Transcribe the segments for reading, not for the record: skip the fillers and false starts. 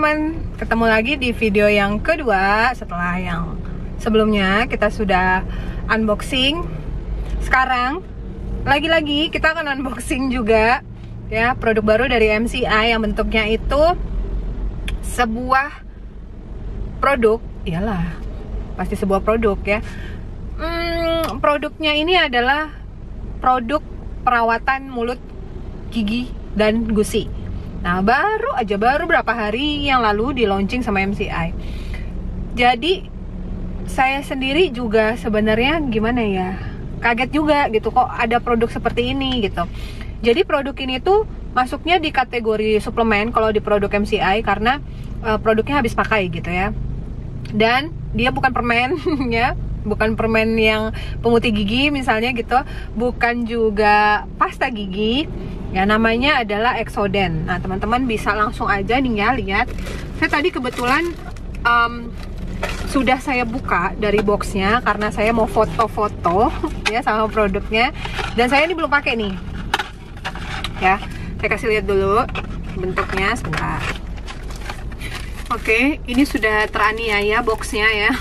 teman-teman, ketemu lagi di video yang kedua setelah yang sebelumnya kita sudah unboxing. Sekarang lagi-lagi kita akan unboxing juga ya produk baru dari MCI yang bentuknya itu sebuah produk, iyalah pasti sebuah produk ya. Produknya ini adalah produk perawatan mulut, gigi, dan gusi. Nah, baru berapa hari yang lalu di launching sama MCI. Jadi saya sendiri juga sebenarnya gimana ya, kaget juga gitu, kok ada produk seperti ini gitu. Jadi produk ini tuh masuknya di kategori suplemen kalau di produk MCI karena produknya habis pakai gitu ya. Dan dia bukan permen ya, bukan permen yang pemutih gigi misalnya gitu, bukan juga pasta gigi. Ya, namanya adalah Exoden. Nah, teman-teman bisa langsung aja nih ya lihat. Saya tadi kebetulan sudah saya buka dari boxnya karena saya mau foto-foto ya sama produknya. Dan saya ini belum pakai nih. Ya, saya kasih lihat dulu bentuknya sebentar. Oke, ini sudah teraniaya boxnya ya.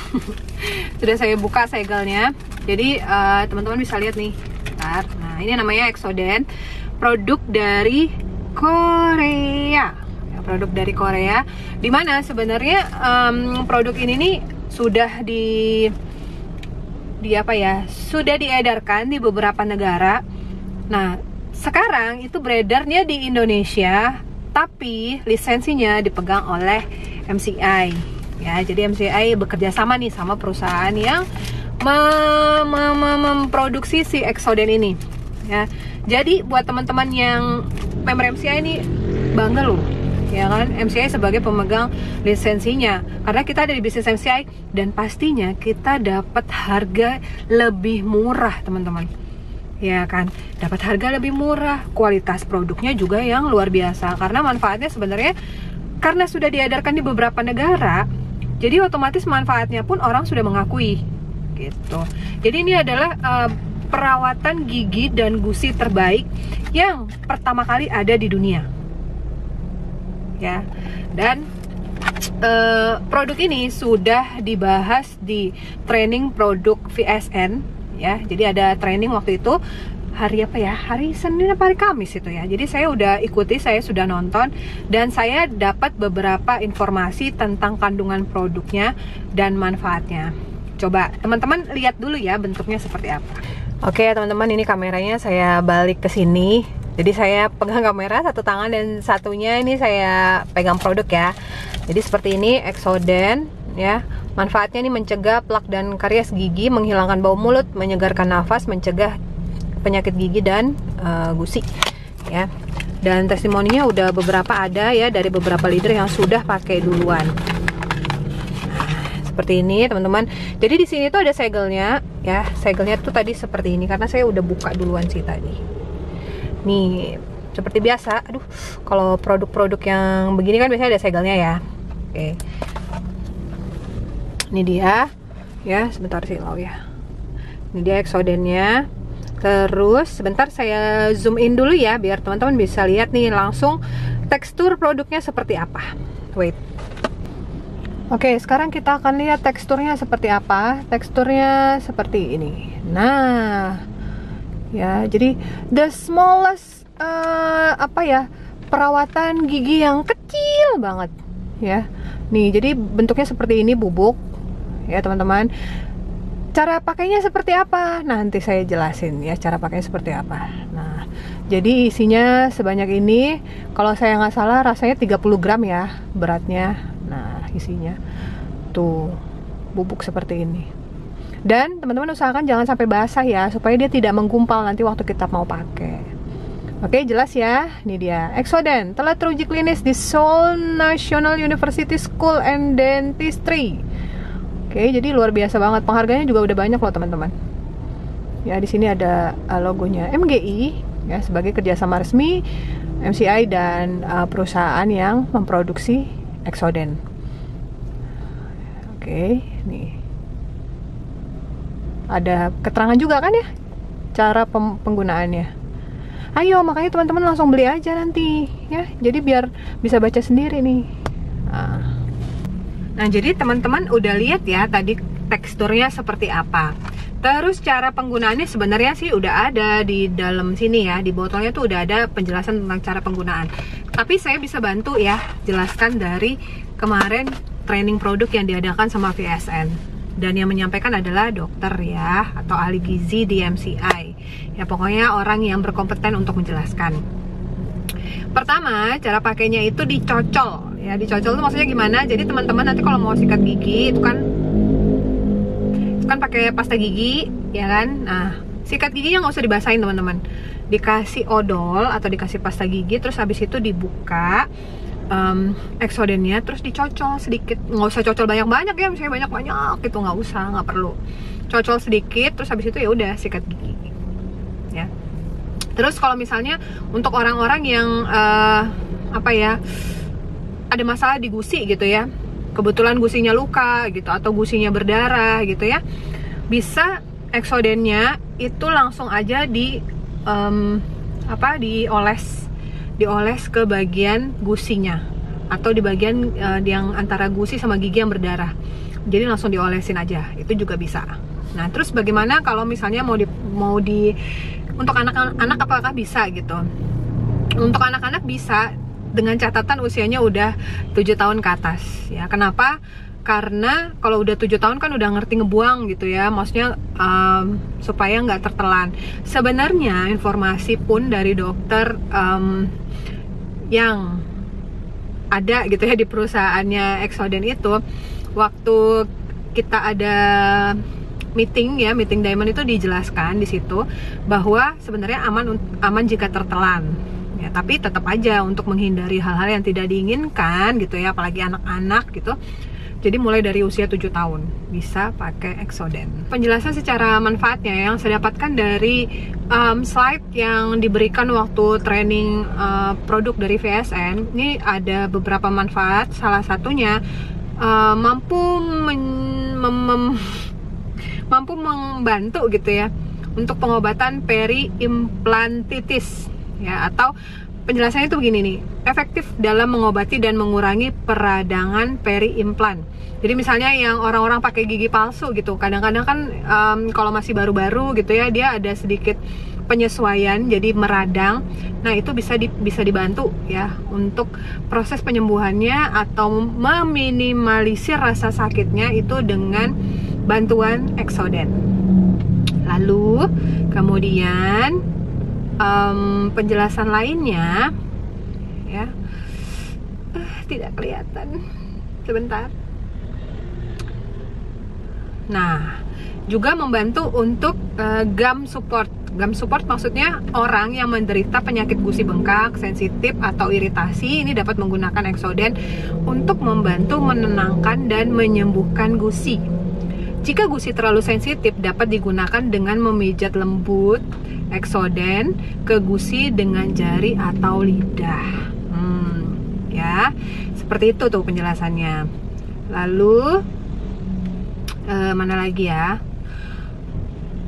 Sudah saya buka segelnya. Jadi teman-teman bisa lihat nih. Bentar. Nah, ini namanya Exoden. Produk dari Korea ya, produk dari Korea, dimana sebenarnya produk ini nih sudah sudah diedarkan di beberapa negara. Nah, sekarang itu beredarnya di Indonesia, tapi lisensinya dipegang oleh MCI ya. Jadi MCI bekerja sama nih sama perusahaan yang memproduksi si Exoden ini ya. Jadi buat teman-teman yang member MCI ini bangga loh ya kan, MCI sebagai pemegang lisensinya, karena kita ada di bisnis MCI dan pastinya kita dapat harga lebih murah teman-teman ya kan, dapat harga lebih murah, kualitas produknya juga yang luar biasa, karena manfaatnya sebenarnya karena sudah diedarkan di beberapa negara, jadi otomatis manfaatnya pun orang sudah mengakui gitu. Jadi ini adalah perawatan gigi dan gusi terbaik yang pertama kali ada di dunia ya. Dan produk ini sudah dibahas di training produk VSN ya. Jadi ada training waktu itu hari apa ya, hari Senin apa hari Kamis itu ya. Jadi saya udah ikuti, saya sudah nonton dan saya dapat beberapa informasi tentang kandungan produknya dan manfaatnya. Coba teman-teman lihat dulu ya bentuknya seperti apa. Oke teman-teman, ini kameranya saya balik ke sini. Jadi saya pegang kamera satu tangan dan satunya ini saya pegang produk ya. Jadi seperti ini Exoden ya. Manfaatnya ini mencegah plak dan karies gigi, menghilangkan bau mulut, menyegarkan nafas, mencegah penyakit gigi dan gusi ya. Dan testimoninya udah beberapa ada ya dari beberapa leader yang sudah pakai duluan. Seperti ini teman-teman. Jadi di sini tuh ada segelnya ya. Segelnya tuh tadi seperti ini karena saya udah buka duluan sih tadi. Nih seperti biasa. Aduh, kalau produk-produk yang begini kan biasanya ada segelnya ya. Oke. Ini dia ya. Sebentar sih lo ya. Ini dia Exodennya. Terus sebentar saya zoom in dulu ya biar teman-teman bisa lihat nih langsung tekstur produknya seperti apa. Wait. Oke, sekarang kita akan lihat teksturnya seperti apa. Teksturnya seperti ini. Nah, ya, jadi the smallest perawatan gigi yang kecil banget, ya. Nih, jadi bentuknya seperti ini, bubuk, ya teman-teman. Cara pakainya seperti apa? Nanti saya jelasin ya cara pakainya seperti apa. Nah, jadi isinya sebanyak ini. Kalau saya nggak salah rasanya 30 gram ya beratnya. Nah, isinya tuh bubuk seperti ini. Dan teman-teman usahakan jangan sampai basah ya, supaya dia tidak menggumpal nanti waktu kita mau pakai. Oke, jelas ya. Ini dia Exoden, telah teruji klinis di Seoul National University School and Dentistry. Oke, jadi luar biasa banget. Penghargaannya juga udah banyak loh teman-teman. Ya, di sini ada logonya MGI ya sebagai kerjasama resmi MCI dan perusahaan yang memproduksi Exoden. Oke, nih ada keterangan juga kan ya cara penggunaannya. Ayo, makanya teman-teman langsung beli aja nanti ya. Jadi biar bisa baca sendiri nih. Nah, jadi teman-teman udah lihat ya tadi teksturnya seperti apa. Terus cara penggunaannya sebenarnya sih udah ada di dalam sini ya, di botolnya tuh udah ada penjelasan tentang cara penggunaan. Tapi saya bisa bantu ya jelaskan dari kemarin training produk yang diadakan sama VSN. Dan yang menyampaikan adalah dokter ya, atau ahli gizi di MCI. Ya pokoknya orang yang berkompeten untuk menjelaskan. Pertama, cara pakainya itu dicocol. Ya, dicocol itu maksudnya gimana? Jadi teman-teman nanti kalau mau sikat gigi itu kan pakai pasta gigi, ya kan? Nah, sikat giginya nggak usah dibasahin teman-teman. Dikasih odol atau dikasih pasta gigi, terus habis itu dibuka Exodennya, terus dicocol sedikit. Nggak usah cocol banyak-banyak ya, misalnya banyak-banyak gitu, nggak usah, nggak perlu. Cocol sedikit, terus habis itu ya udah sikat gigi. Ya. Terus kalau misalnya untuk orang-orang yang ada masalah di gusi gitu ya, kebetulan gusinya luka gitu atau gusinya berdarah gitu ya, bisa Exodennya itu langsung aja dioles ke bagian gusinya atau di bagian yang antara gusi sama gigi yang berdarah. Jadi langsung diolesin aja, itu juga bisa. Nah, terus bagaimana kalau misalnya mau di untuk anak-anak, apakah bisa gitu? Untuk anak-anak bisa, dengan catatan usianya udah 7 tahun ke atas ya. Kenapa? Karena kalau udah 7 tahun kan udah ngerti ngebuang gitu ya, maksudnya supaya nggak tertelan. Sebenarnya informasi pun dari dokter yang ada gitu ya di perusahaannya Exoden itu, waktu kita ada meeting Diamond itu dijelaskan di situ bahwa sebenarnya aman jika tertelan. Ya, tapi tetap aja untuk menghindari hal-hal yang tidak diinginkan gitu ya, apalagi anak-anak gitu. Jadi mulai dari usia 7 tahun bisa pakai Exoden. Penjelasan secara manfaatnya yang saya dapatkan dari slide yang diberikan waktu training produk dari VSN. Ini ada beberapa manfaat. Salah satunya mampu membantu gitu ya untuk pengobatan periimplantitis ya, atau penjelasannya itu begini nih, efektif dalam mengobati dan mengurangi peradangan periimplan. Jadi misalnya yang orang-orang pakai gigi palsu gitu, kadang-kadang kan kalau masih baru-baru gitu ya, dia ada sedikit penyesuaian jadi meradang. Nah, itu bisa dibantu ya untuk proses penyembuhannya atau meminimalisir rasa sakitnya itu dengan bantuan Exoden. Lalu kemudian penjelasan lainnya ya, tidak kelihatan, sebentar. Nah, juga membantu untuk gum support. Gum support maksudnya orang yang menderita penyakit gusi bengkak, sensitif atau iritasi, ini dapat menggunakan Exoden untuk membantu menenangkan dan menyembuhkan gusi. Jika gusi terlalu sensitif, dapat digunakan dengan memijat lembut Exoden ke gusi dengan jari atau lidah. Ya, seperti itu tuh penjelasannya. Lalu mana lagi ya?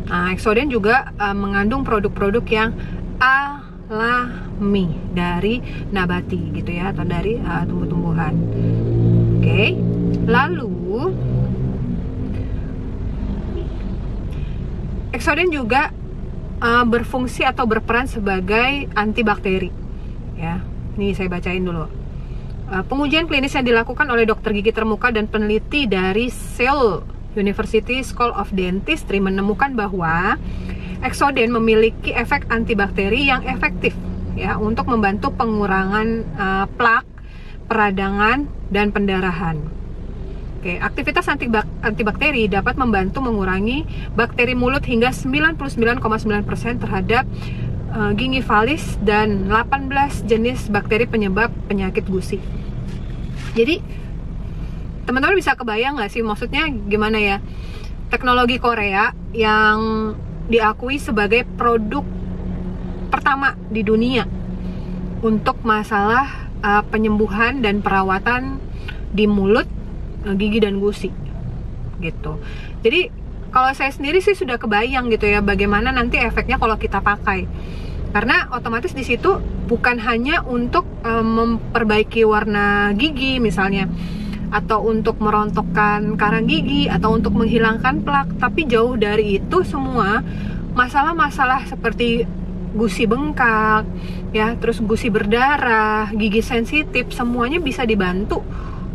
Nah, Exoden juga mengandung produk-produk yang alami dari nabati gitu ya, atau dari tumbuh-tumbuhan. Oke. Lalu Exoden juga berfungsi atau berperan sebagai antibakteri ya. Nih saya bacain dulu. Pengujian klinis yang dilakukan oleh dokter gigi termuka dan peneliti dari Seoul University School of Dentistry menemukan bahwa Exoden memiliki efek antibakteri yang efektif ya untuk membantu pengurangan plak, peradangan dan pendarahan. Oke, aktivitas antibakteri dapat membantu mengurangi bakteri mulut hingga 99,9% terhadap gingivalis dan 18 jenis bakteri penyebab penyakit gusi. Jadi teman-teman bisa kebayang nggak sih, maksudnya gimana ya, teknologi Korea yang diakui sebagai produk pertama di dunia untuk masalah penyembuhan dan perawatan di mulut, gigi dan gusi gitu. Jadi kalau saya sendiri sih sudah kebayang gitu ya bagaimana nanti efeknya kalau kita pakai. Karena otomatis di situ bukan hanya untuk memperbaiki warna gigi misalnya, atau untuk merontokkan karang gigi, atau untuk menghilangkan plak, tapi jauh dari itu semua. Masalah-masalah seperti gusi bengkak, ya, terus gusi berdarah, gigi sensitif, semuanya bisa dibantu,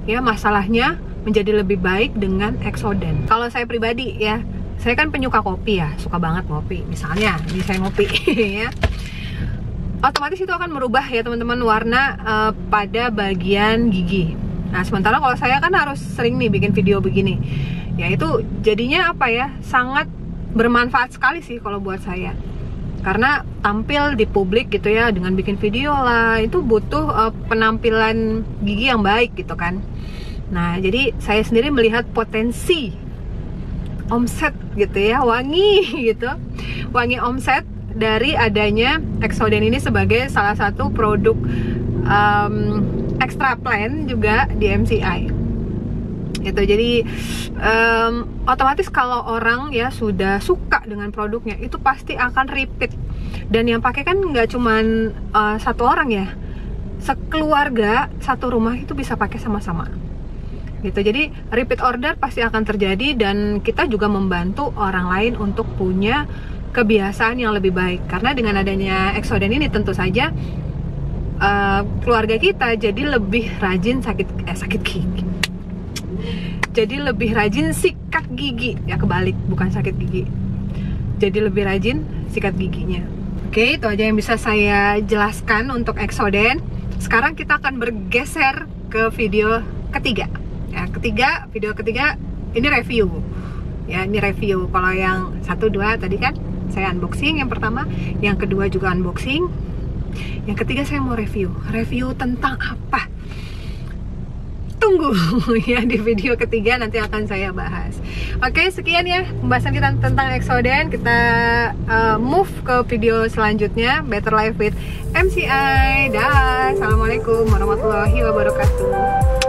ya, masalahnya menjadi lebih baik dengan Exoden. Kalau saya pribadi, ya, saya kan penyuka kopi, ya, suka banget ngopi. Misalnya, ini saya ngopi, ya, otomatis itu akan merubah, ya teman-teman, warna pada bagian gigi. Nah, sementara kalau saya kan harus sering nih bikin video begini, ya, itu jadinya apa ya, sangat bermanfaat sekali sih kalau buat saya, karena tampil di publik gitu ya, dengan bikin video lah, itu butuh penampilan gigi yang baik gitu kan. Nah, jadi saya sendiri melihat potensi omset gitu ya, wangi gitu, wangi omset dari adanya Exoden ini sebagai salah satu produk extra plan juga di MCI. Itu jadi otomatis kalau orang ya sudah suka dengan produknya, itu pasti akan repeat. Dan yang pakai kan nggak cuman satu orang ya, sekeluarga satu rumah itu bisa pakai sama-sama gitu. Jadi repeat order pasti akan terjadi, dan kita juga membantu orang lain untuk punya kebiasaan yang lebih baik. Karena dengan adanya Exoden ini tentu saja keluarga kita jadi lebih rajin sakit gigi. Jadi lebih rajin sikat gigi, ya, kebalik, bukan sakit gigi. Jadi lebih rajin sikat giginya. Oke, itu aja yang bisa saya jelaskan untuk Exoden. Sekarang kita akan bergeser ke video ketiga. Ya, video ketiga ini review. Ya, ini review. Kalau yang 1, 2 tadi kan saya unboxing yang pertama, yang kedua juga unboxing. Yang ketiga saya mau review. Review tentang apa? Tunggu ya, di video ketiga nanti akan saya bahas. Oke, sekian ya pembahasan kita tentang Exoden. Kita move ke video selanjutnya, Better Life with MCI. Dah, assalamualaikum warahmatullahi wabarakatuh.